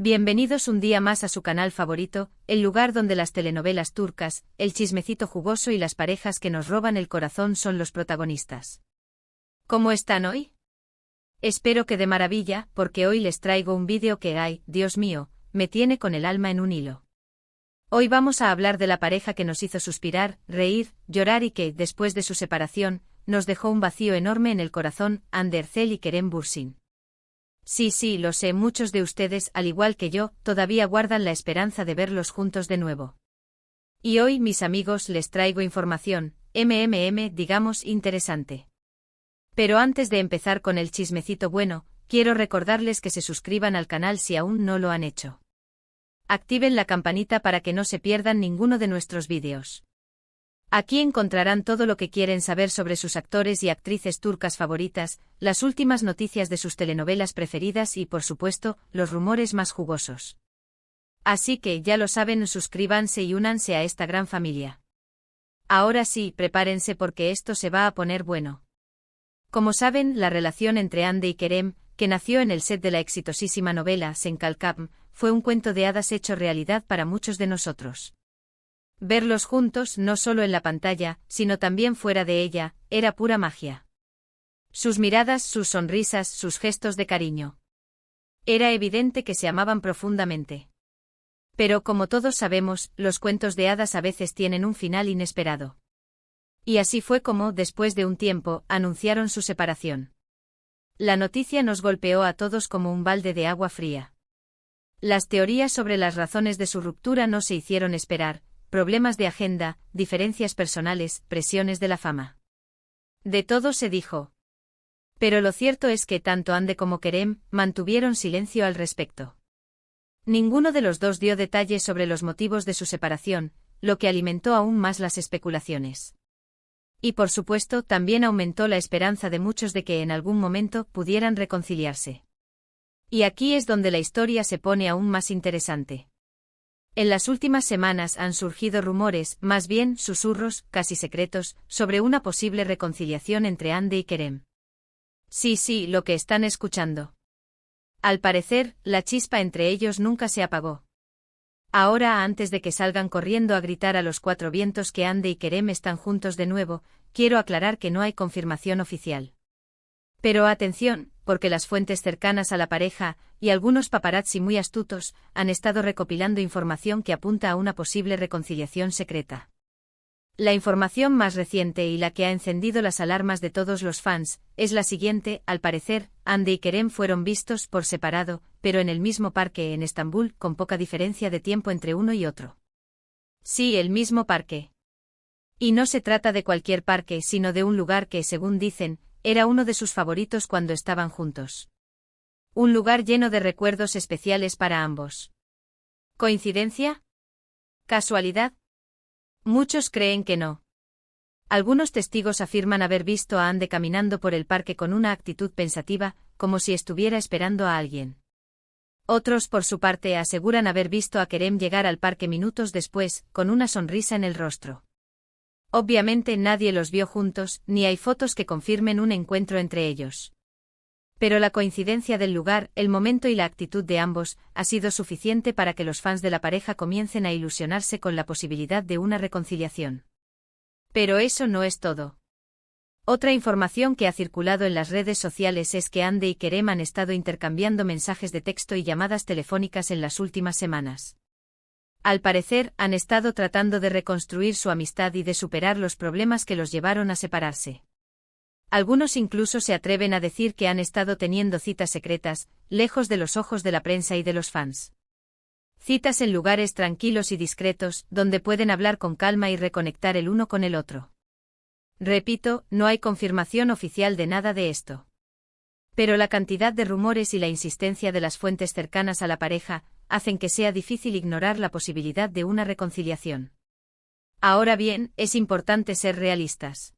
Bienvenidos un día más a su canal favorito, el lugar donde las telenovelas turcas, el chismecito jugoso y las parejas que nos roban el corazón son los protagonistas. ¿Cómo están hoy? Espero que de maravilla, porque hoy les traigo un vídeo que, ay, Dios mío, me tiene con el alma en un hilo. Hoy vamos a hablar de la pareja que nos hizo suspirar, reír, llorar y que, después de su separación, nos dejó un vacío enorme en el corazón, Hande Erçel y Kerem Bürsin. Sí, lo sé, muchos de ustedes, al igual que yo, todavía guardan la esperanza de verlos juntos de nuevo. Y hoy, mis amigos, les traigo información, digamos, interesante. Pero antes de empezar con el chismecito bueno, quiero recordarles que se suscriban al canal si aún no lo han hecho. Activen la campanita para que no se pierdan ninguno de nuestros vídeos. Aquí encontrarán todo lo que quieren saber sobre sus actores y actrices turcas favoritas, las últimas noticias de sus telenovelas preferidas y, por supuesto, los rumores más jugosos. Así que, ya lo saben, suscríbanse y únanse a esta gran familia. Ahora sí, prepárense porque esto se va a poner bueno. Como saben, la relación entre Hande y Kerem, que nació en el set de la exitosísima novela Sen Kalkam, fue un cuento de hadas hecho realidad para muchos de nosotros. Verlos juntos, no solo en la pantalla, sino también fuera de ella, era pura magia. Sus miradas, sus sonrisas, sus gestos de cariño. Era evidente que se amaban profundamente. Pero como todos sabemos, los cuentos de hadas a veces tienen un final inesperado. Y así fue como, después de un tiempo, anunciaron su separación. La noticia nos golpeó a todos como un balde de agua fría. Las teorías sobre las razones de su ruptura no se hicieron esperar. Problemas de agenda, diferencias personales, presiones de la fama. De todo se dijo. Pero lo cierto es que tanto Hande como Kerem mantuvieron silencio al respecto. Ninguno de los dos dio detalles sobre los motivos de su separación, lo que alimentó aún más las especulaciones. Y por supuesto también aumentó la esperanza de muchos de que en algún momento pudieran reconciliarse. Y aquí es donde la historia se pone aún más interesante. En las últimas semanas han surgido rumores, más bien susurros, casi secretos, sobre una posible reconciliación entre Hande y Kerem. Sí, lo que están escuchando. Al parecer, la chispa entre ellos nunca se apagó. Ahora, antes de que salgan corriendo a gritar a los cuatro vientos que Hande y Kerem están juntos de nuevo, quiero aclarar que no hay confirmación oficial. Pero atención, porque las fuentes cercanas a la pareja, y algunos paparazzi muy astutos, han estado recopilando información que apunta a una posible reconciliación secreta. La información más reciente y la que ha encendido las alarmas de todos los fans, es la siguiente: al parecer, Hande y Kerem fueron vistos por separado, pero en el mismo parque en Estambul, con poca diferencia de tiempo entre uno y otro. Sí, el mismo parque. Y no se trata de cualquier parque, sino de un lugar que, según dicen, era uno de sus favoritos cuando estaban juntos. Un lugar lleno de recuerdos especiales para ambos. ¿Coincidencia? ¿Casualidad? Muchos creen que no. Algunos testigos afirman haber visto a Hande caminando por el parque con una actitud pensativa, como si estuviera esperando a alguien. Otros, por su parte, aseguran haber visto a Kerem llegar al parque minutos después, con una sonrisa en el rostro. Obviamente nadie los vio juntos, ni hay fotos que confirmen un encuentro entre ellos. Pero la coincidencia del lugar, el momento y la actitud de ambos, ha sido suficiente para que los fans de la pareja comiencen a ilusionarse con la posibilidad de una reconciliación. Pero eso no es todo. Otra información que ha circulado en las redes sociales es que Hande y Kerem han estado intercambiando mensajes de texto y llamadas telefónicas en las últimas semanas. Al parecer, han estado tratando de reconstruir su amistad y de superar los problemas que los llevaron a separarse. Algunos incluso se atreven a decir que han estado teniendo citas secretas, lejos de los ojos de la prensa y de los fans. Citas en lugares tranquilos y discretos, donde pueden hablar con calma y reconectar el uno con el otro. Repito, no hay confirmación oficial de nada de esto. Pero la cantidad de rumores y la insistencia de las fuentes cercanas a la pareja hacen que sea difícil ignorar la posibilidad de una reconciliación. Ahora bien, es importante ser realistas.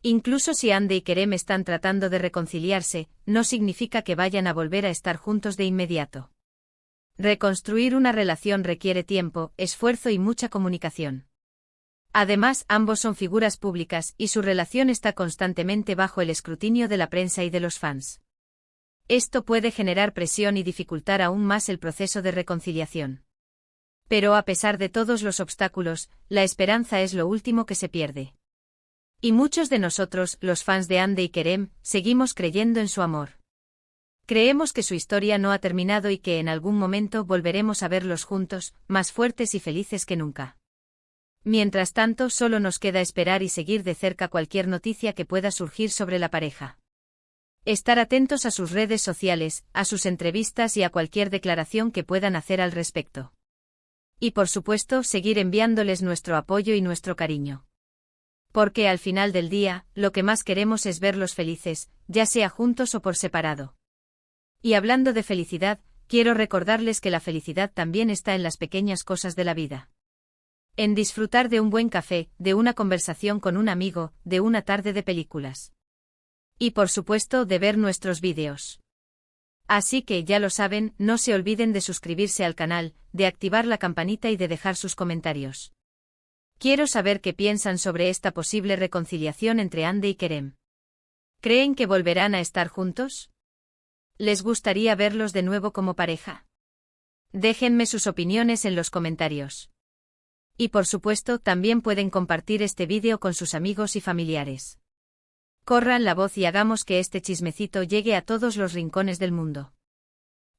Incluso si Hande y Kerem están tratando de reconciliarse, no significa que vayan a volver a estar juntos de inmediato. Reconstruir una relación requiere tiempo, esfuerzo y mucha comunicación. Además, ambos son figuras públicas y su relación está constantemente bajo el escrutinio de la prensa y de los fans. Esto puede generar presión y dificultar aún más el proceso de reconciliación. Pero a pesar de todos los obstáculos, la esperanza es lo último que se pierde. Y muchos de nosotros, los fans de Hande y Kerem, seguimos creyendo en su amor. Creemos que su historia no ha terminado y que en algún momento volveremos a verlos juntos, más fuertes y felices que nunca. Mientras tanto, solo nos queda esperar y seguir de cerca cualquier noticia que pueda surgir sobre la pareja. Estar atentos a sus redes sociales, a sus entrevistas y a cualquier declaración que puedan hacer al respecto. Y por supuesto, seguir enviándoles nuestro apoyo y nuestro cariño. Porque al final del día, lo que más queremos es verlos felices, ya sea juntos o por separado. Y hablando de felicidad, quiero recordarles que la felicidad también está en las pequeñas cosas de la vida. En disfrutar de un buen café, de una conversación con un amigo, de una tarde de películas. Y por supuesto de ver nuestros vídeos. Así que ya lo saben, no se olviden de suscribirse al canal, de activar la campanita y de dejar sus comentarios. Quiero saber qué piensan sobre esta posible reconciliación entre Hande y Kerem. ¿Creen que volverán a estar juntos? ¿Les gustaría verlos de nuevo como pareja? Déjenme sus opiniones en los comentarios. Y por supuesto también pueden compartir este vídeo con sus amigos y familiares. Corran la voz y hagamos que este chismecito llegue a todos los rincones del mundo.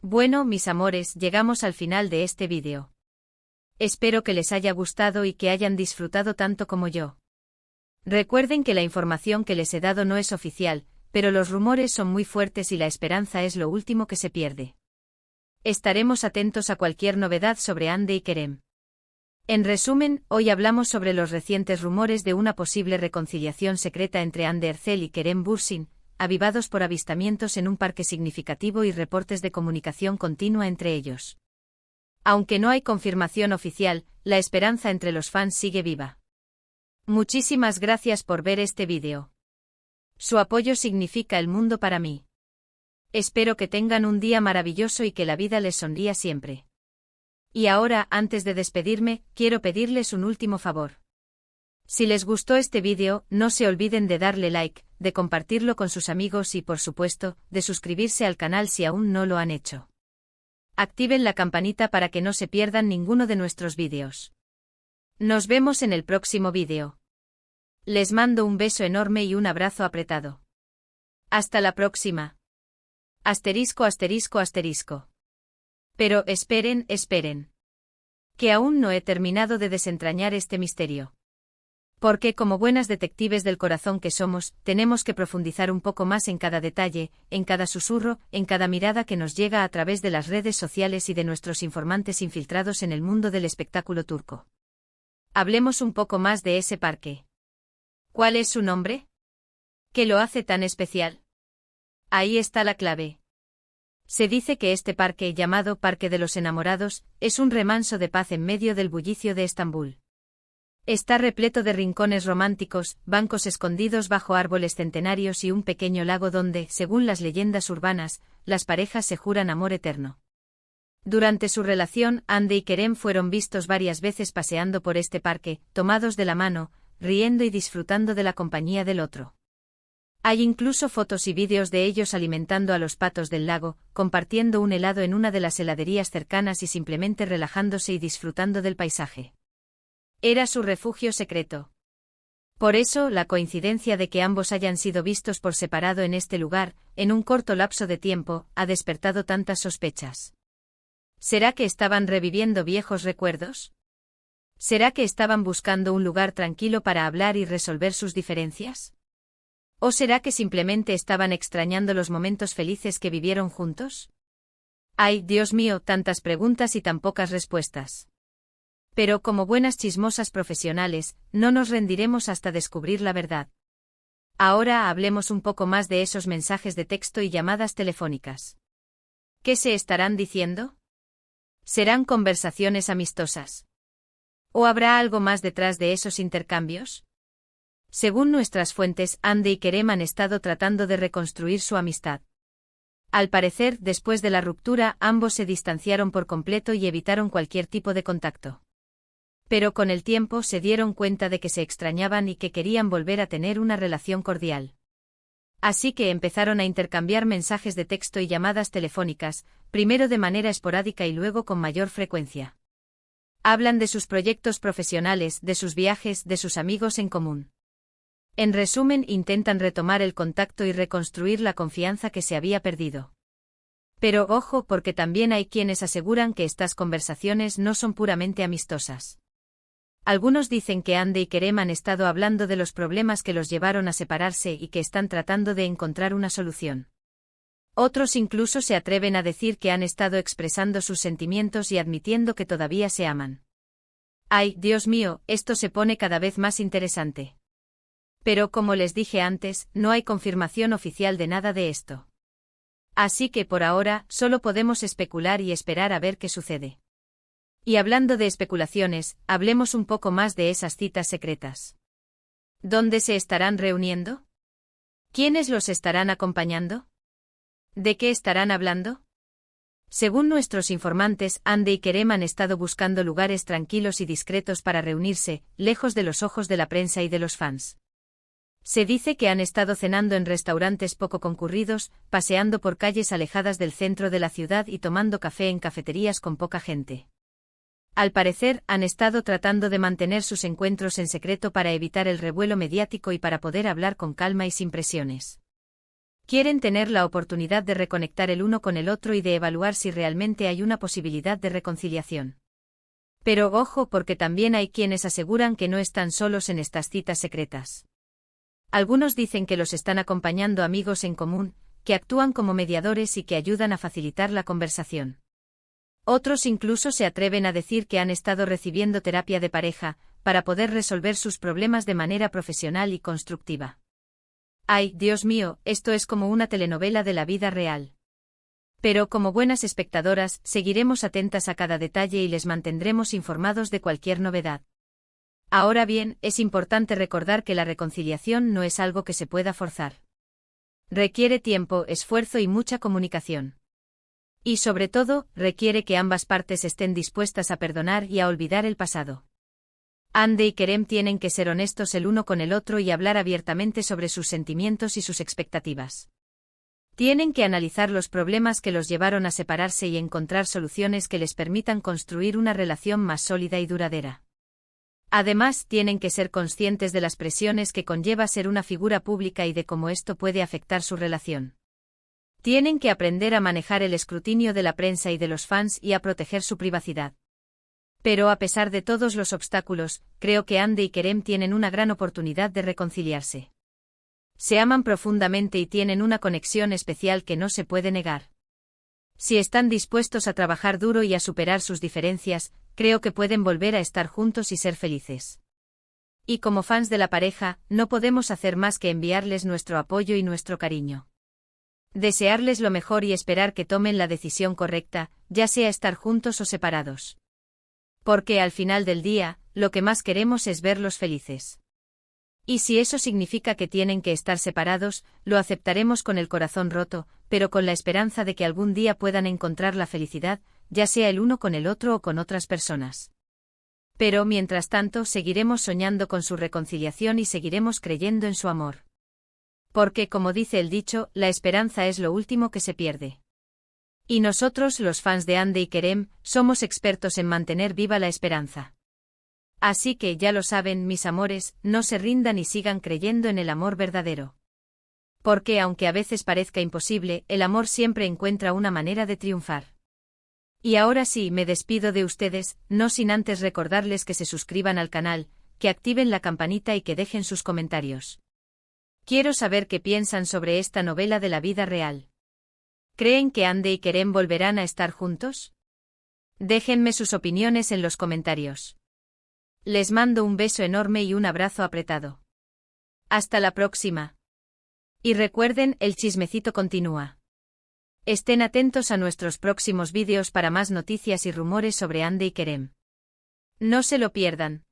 Bueno, mis amores, llegamos al final de este vídeo. Espero que les haya gustado y que hayan disfrutado tanto como yo. Recuerden que la información que les he dado no es oficial, pero los rumores son muy fuertes y la esperanza es lo último que se pierde. Estaremos atentos a cualquier novedad sobre Hande y Kerem. En resumen, hoy hablamos sobre los recientes rumores de una posible reconciliación secreta entre Hande Erçel y Kerem Bürsin, avivados por avistamientos en un parque significativo y reportes de comunicación continua entre ellos. Aunque no hay confirmación oficial, la esperanza entre los fans sigue viva. Muchísimas gracias por ver este vídeo. Su apoyo significa el mundo para mí. Espero que tengan un día maravilloso y que la vida les sonría siempre. Y ahora, antes de despedirme, quiero pedirles un último favor. Si les gustó este vídeo, no se olviden de darle like, de compartirlo con sus amigos y, por supuesto, de suscribirse al canal si aún no lo han hecho. Activen la campanita para que no se pierdan ninguno de nuestros vídeos. Nos vemos en el próximo vídeo. Les mando un beso enorme y un abrazo apretado. Hasta la próxima. Asterisco asterisco asterisco. Pero esperen, esperen. Que aún no he terminado de desentrañar este misterio. Porque como buenas detectives del corazón que somos, tenemos que profundizar un poco más en cada detalle, en cada susurro, en cada mirada que nos llega a través de las redes sociales y de nuestros informantes infiltrados en el mundo del espectáculo turco. Hablemos un poco más de ese parque. ¿Cuál es su nombre? ¿Qué lo hace tan especial? Ahí está la clave. Se dice que este parque, llamado Parque de los Enamorados, es un remanso de paz en medio del bullicio de Estambul. Está repleto de rincones románticos, bancos escondidos bajo árboles centenarios y un pequeño lago donde, según las leyendas urbanas, las parejas se juran amor eterno. Durante su relación, Hande y Kerem fueron vistos varias veces paseando por este parque, tomados de la mano, riendo y disfrutando de la compañía del otro. Hay incluso fotos y vídeos de ellos alimentando a los patos del lago, compartiendo un helado en una de las heladerías cercanas y simplemente relajándose y disfrutando del paisaje. Era su refugio secreto. Por eso, la coincidencia de que ambos hayan sido vistos por separado en este lugar, en un corto lapso de tiempo, ha despertado tantas sospechas. ¿Será que estaban reviviendo viejos recuerdos? ¿Será que estaban buscando un lugar tranquilo para hablar y resolver sus diferencias? ¿O será que simplemente estaban extrañando los momentos felices que vivieron juntos? Ay, Dios mío, tantas preguntas y tan pocas respuestas. Pero como buenas chismosas profesionales, no nos rendiremos hasta descubrir la verdad. Ahora hablemos un poco más de esos mensajes de texto y llamadas telefónicas. ¿Qué se estarán diciendo? ¿Serán conversaciones amistosas? ¿O habrá algo más detrás de esos intercambios? Según nuestras fuentes, Hande y Kerem han estado tratando de reconstruir su amistad. Al parecer, después de la ruptura, ambos se distanciaron por completo y evitaron cualquier tipo de contacto. Pero con el tiempo se dieron cuenta de que se extrañaban y que querían volver a tener una relación cordial. Así que empezaron a intercambiar mensajes de texto y llamadas telefónicas, primero de manera esporádica y luego con mayor frecuencia. Hablan de sus proyectos profesionales, de sus viajes, de sus amigos en común. En resumen, intentan retomar el contacto y reconstruir la confianza que se había perdido. Pero ojo, porque también hay quienes aseguran que estas conversaciones no son puramente amistosas. Algunos dicen que Andy y Kerem han estado hablando de los problemas que los llevaron a separarse y que están tratando de encontrar una solución. Otros incluso se atreven a decir que han estado expresando sus sentimientos y admitiendo que todavía se aman. ¡Ay, Dios mío!, esto se pone cada vez más interesante. Pero como les dije antes, no hay confirmación oficial de nada de esto. Así que por ahora, solo podemos especular y esperar a ver qué sucede. Y hablando de especulaciones, hablemos un poco más de esas citas secretas. ¿Dónde se estarán reuniendo? ¿Quiénes los estarán acompañando? ¿De qué estarán hablando? Según nuestros informantes, Andy y Kerem han estado buscando lugares tranquilos y discretos para reunirse, lejos de los ojos de la prensa y de los fans. Se dice que han estado cenando en restaurantes poco concurridos, paseando por calles alejadas del centro de la ciudad y tomando café en cafeterías con poca gente. Al parecer, han estado tratando de mantener sus encuentros en secreto para evitar el revuelo mediático y para poder hablar con calma y sin presiones. Quieren tener la oportunidad de reconectar el uno con el otro y de evaluar si realmente hay una posibilidad de reconciliación. Pero ojo, porque también hay quienes aseguran que no están solos en estas citas secretas. Algunos dicen que los están acompañando amigos en común, que actúan como mediadores y que ayudan a facilitar la conversación. Otros incluso se atreven a decir que han estado recibiendo terapia de pareja, para poder resolver sus problemas de manera profesional y constructiva. ¡Ay, Dios mío!, esto es como una telenovela de la vida real. Pero como buenas espectadoras, seguiremos atentas a cada detalle y les mantendremos informados de cualquier novedad. Ahora bien, es importante recordar que la reconciliación no es algo que se pueda forzar. Requiere tiempo, esfuerzo y mucha comunicación. Y sobre todo, requiere que ambas partes estén dispuestas a perdonar y a olvidar el pasado. Andy y Kerem tienen que ser honestos el uno con el otro y hablar abiertamente sobre sus sentimientos y sus expectativas. Tienen que analizar los problemas que los llevaron a separarse y encontrar soluciones que les permitan construir una relación más sólida y duradera. Además, tienen que ser conscientes de las presiones que conlleva ser una figura pública y de cómo esto puede afectar su relación. Tienen que aprender a manejar el escrutinio de la prensa y de los fans y a proteger su privacidad. Pero a pesar de todos los obstáculos, creo que Andy y Kerem tienen una gran oportunidad de reconciliarse. Se aman profundamente y tienen una conexión especial que no se puede negar. Si están dispuestos a trabajar duro y a superar sus diferencias, creo que pueden volver a estar juntos y ser felices. Y como fans de la pareja, no podemos hacer más que enviarles nuestro apoyo y nuestro cariño. Desearles lo mejor y esperar que tomen la decisión correcta, ya sea estar juntos o separados. Porque al final del día, lo que más queremos es verlos felices. Y si eso significa que tienen que estar separados, lo aceptaremos con el corazón roto, pero con la esperanza de que algún día puedan encontrar la felicidad, ya sea el uno con el otro o con otras personas. Pero mientras tanto seguiremos soñando con su reconciliación y seguiremos creyendo en su amor. Porque como dice el dicho, la esperanza es lo último que se pierde. Y nosotros, los fans de Andy y Kerem, somos expertos en mantener viva la esperanza. Así que ya lo saben, mis amores, no se rindan y sigan creyendo en el amor verdadero. Porque aunque a veces parezca imposible, el amor siempre encuentra una manera de triunfar. Y ahora sí, me despido de ustedes, no sin antes recordarles que se suscriban al canal, que activen la campanita y que dejen sus comentarios. Quiero saber qué piensan sobre esta novela de la vida real. ¿Creen que Andy y Kerem volverán a estar juntos? Déjenme sus opiniones en los comentarios. Les mando un beso enorme y un abrazo apretado. Hasta la próxima. Y recuerden, el chismecito continúa. Estén atentos a nuestros próximos vídeos para más noticias y rumores sobre Andy y Kerem. No se lo pierdan.